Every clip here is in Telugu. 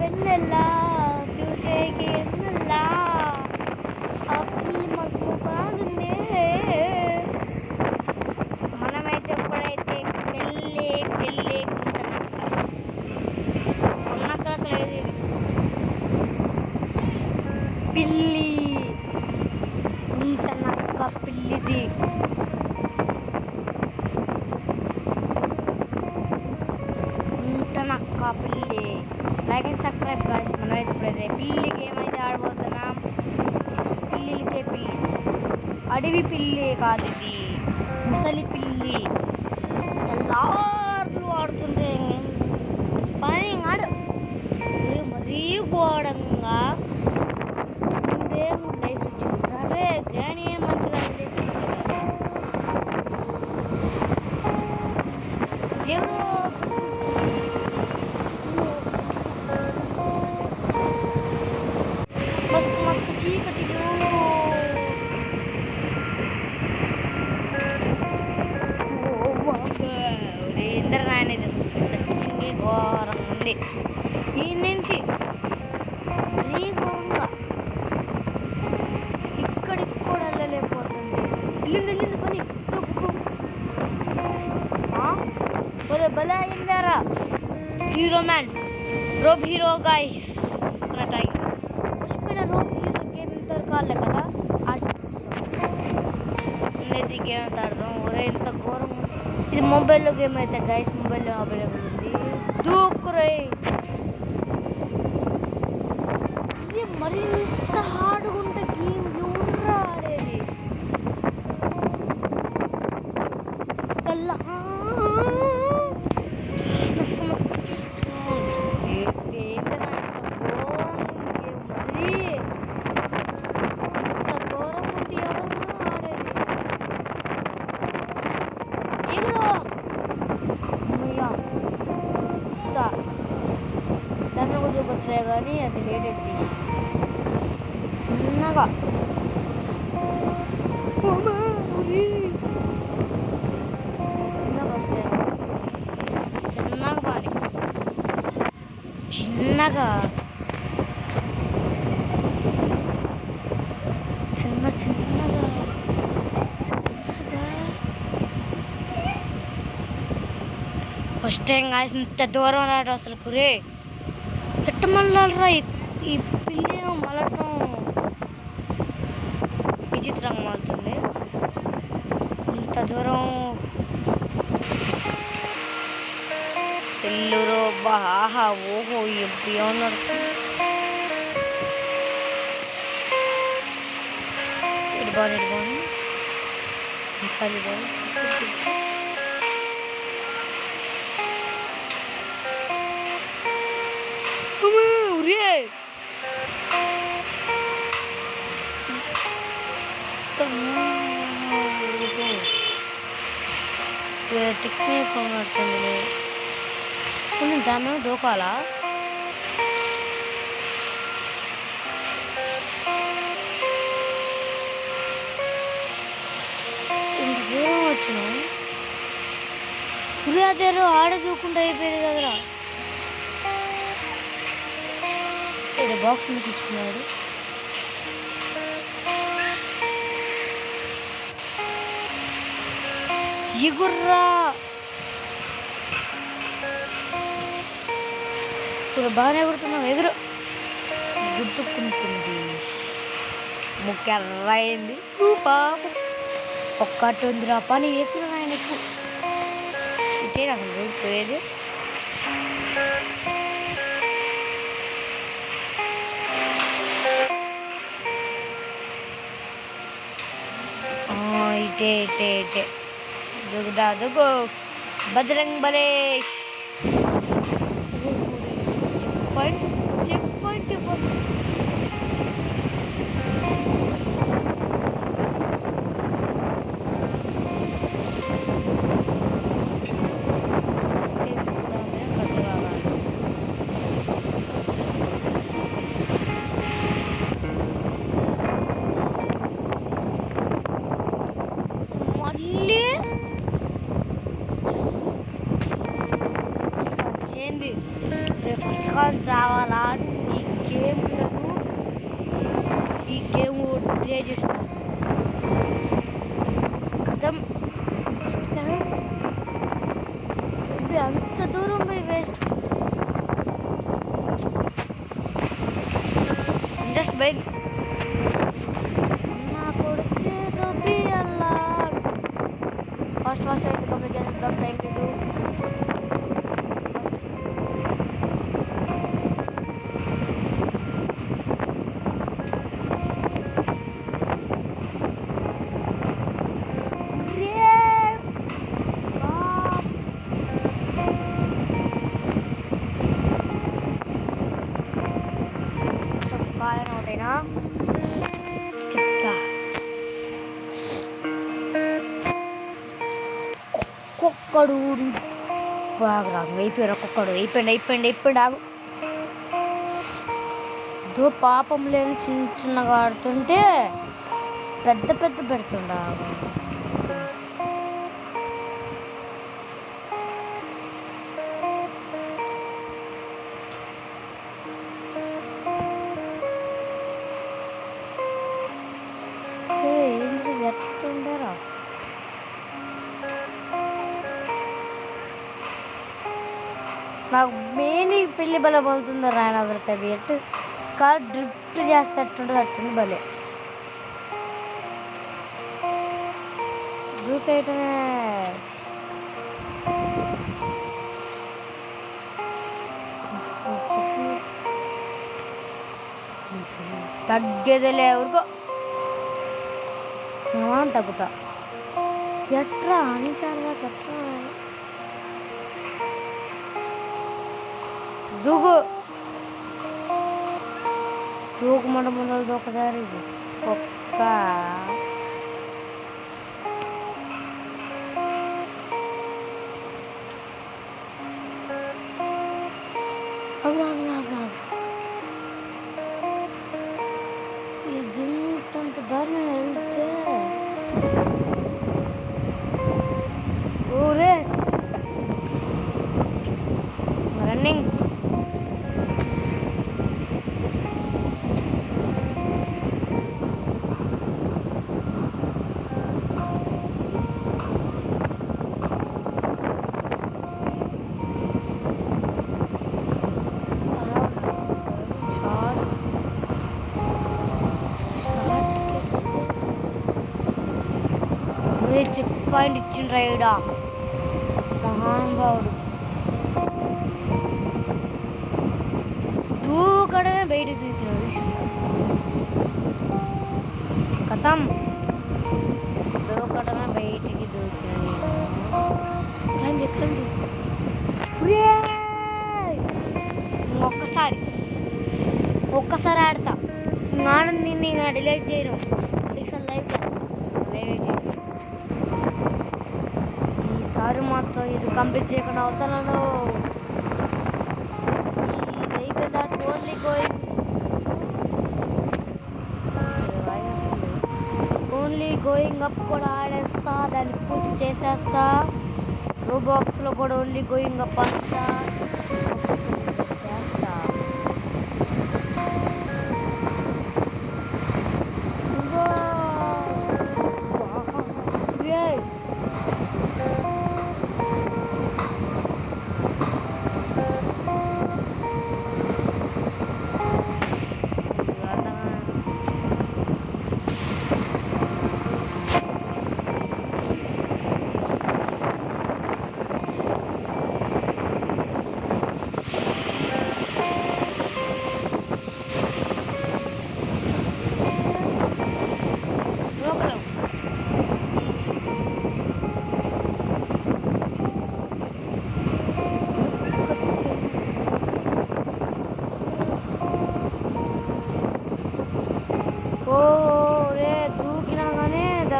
వెన్నెల్లా చూసేకి ఎన్నెల్లా ఆ పిల్లి మాకు బాగుంది. మనమైతే ఎప్పుడైతే పెళ్ళి ఉన్నక్కడ లేదు ఇది పిల్లి గుంటనక్క పిల్లిది. గుంటనక్క పిల్లి. Like and subscribe guys. మనమైతే ఇప్పుడైతే పిల్లి గేమ్ అయితే ఆడబోతున్నాం. పిల్లిలకే పిల్లి, అడవి పిల్లి కాదు ఇది, ముసలి పిల్లి. తెల్లార్లు ఆడుతుంటే పని ఆడు మరీ ఘోరంగా ముందే లైఫ్ ఇచ్చింది కానీ మంచిగా మస్తు మస్తు చీకటి ఇంద్రనాయన తెచ్చింది ఘోరంగా ఉంది. ఈ నుంచి మరీ ఘోరంగా ఇక్కడికి కూడా వెళ్ళలేకపోతుంది. వెళ్ళింది పని భలే అయిందారా. Hero man robe hero guys అన్నట్టు మర్చిపోయిన రోబ్ హీరో గేమ్ ఎంత కాలే కదా ఆడి గేమ్ ఎంత ఆడదాం. ఒరే ఎంత ఘోరం. ఇది మొబైల్లో గేమ్ అయితే గైస్ మొబైల్లో అవైలబుల్ ఉంది. దూకురే ఇది మరింత హార్డ్గా ఉంటే గేమ్ ఎవరు ఆడేది. తెల్ల దాన్ని కూడా చూపొచ్చులే కానీ అది లేట్ ఎత్తి చిన్నగా చిన్నగా పాని చిన్నగా చిన్నగా ఫస్ట్ టైం కాసి ఇంత దూరం రాడు అసలు కురే ఎట్ట మళ్ళరా ఈ పిల్లి మలటం విచిత్రంగా మారుతుంది. ఇంత దూరం పిల్లురో బాహా ఓహో ఎప్పుడు ఉన్నాడు. ఇడుబాను ఇంకా టెక్నిక్ ఉన్నట్టుంది. ఇప్పుడు దాని దూకాలా ఇంత దూరం వచ్చిన ఉదయాదేరు ఆడ దూకుంటూ అయిపోయేది కదరా. ఇక్కడ బాక్స్ ఎందుకు ఇచ్చుకున్నాడు. ఎగుర్రా ఇప్పుడు బాగానే ఎగురుతున్నావు. ఎగురు గుద్దుకుంటుంది. ముక్కెర్ర అయింది పాపం. ఒక్కటి ఉందిరా పని ఎక్కువ ఆయనకు. ఇటే నాకు పోయేది. ఇటే దుగుదా దుగు బజరంగ్ బలేష్. చెక్ పాయింట్ ఫస్ట్ కాల్ రావాలా అని చేసిన కథం ఫస్ట్ క్యారెట్ అంత దూరం పోయి వేస్ట్ ఇంట్రెస్ట్ బైక్ నా కొడుకే దొబ్బి అల్లా ఫాస్ట్ అయితే కంప్లీట్ చేద్దాం టైం లేదు ఒకటేనా చెప్తా ఒక్కొక్కడు బాగా రాదు అయిపోయారు ఒక్కొక్కడు అయిపోయింది ఆగు దో పాపం లేని చిన్నగా ఆడుతుంటే పెద్ద పెడుతుండ ఎట్టుండరా నాకు మెయిన్ పెళ్ళి బల పోతుంది రాయన అదరికి అది ఎట్టు కాదు డ్రిఫ్ట్ చేస్తే అట్టుంటుంది అట్టుంది భలే దూకైతేనే తగ్గేదిలే ఎవరికో తగ్గుతా ఎట్రా అని చాలా ఎట్రా దూకు మండలు దూకదారి ఇది ఒక్క ఇంతంత దారిని వెళ్తే ఊరే రన్నింగ్ చెక్ పాయింట్ ఇచ్చిన రైడా మహానుభావుడు దూకడమే బయట దూకినాడు కథం దూకడమే బయటికి దూకినాడు ఒక్కసారి ఆడతా నాన్న నిన్ను డిలీట్ చేయను 6 లైవ్ ఈసారి మాత్రం ఇది కంప్లీట్ చేయకుండా అవుతాను ఇది అయిపోయిన తర్వాత ఓన్లీ గోయింగ్ అప్ కూడా ఆడేస్తా దాన్ని పూర్తి చేసేస్తా రోబాక్స్లో కూడా ఓన్లీ గోయింగ్ అప్ అంతా చేస్తా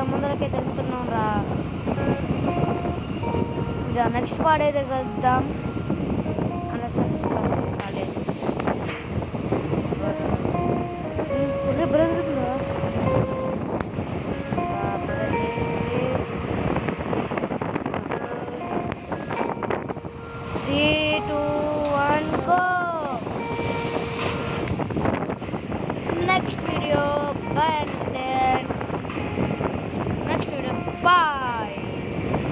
ముందరకే తెలుపుతున్నాం రా నెక్స్ట్ పాడేదే కలుద్దాం పాడేది brother 3, 2, 1 go next video bye.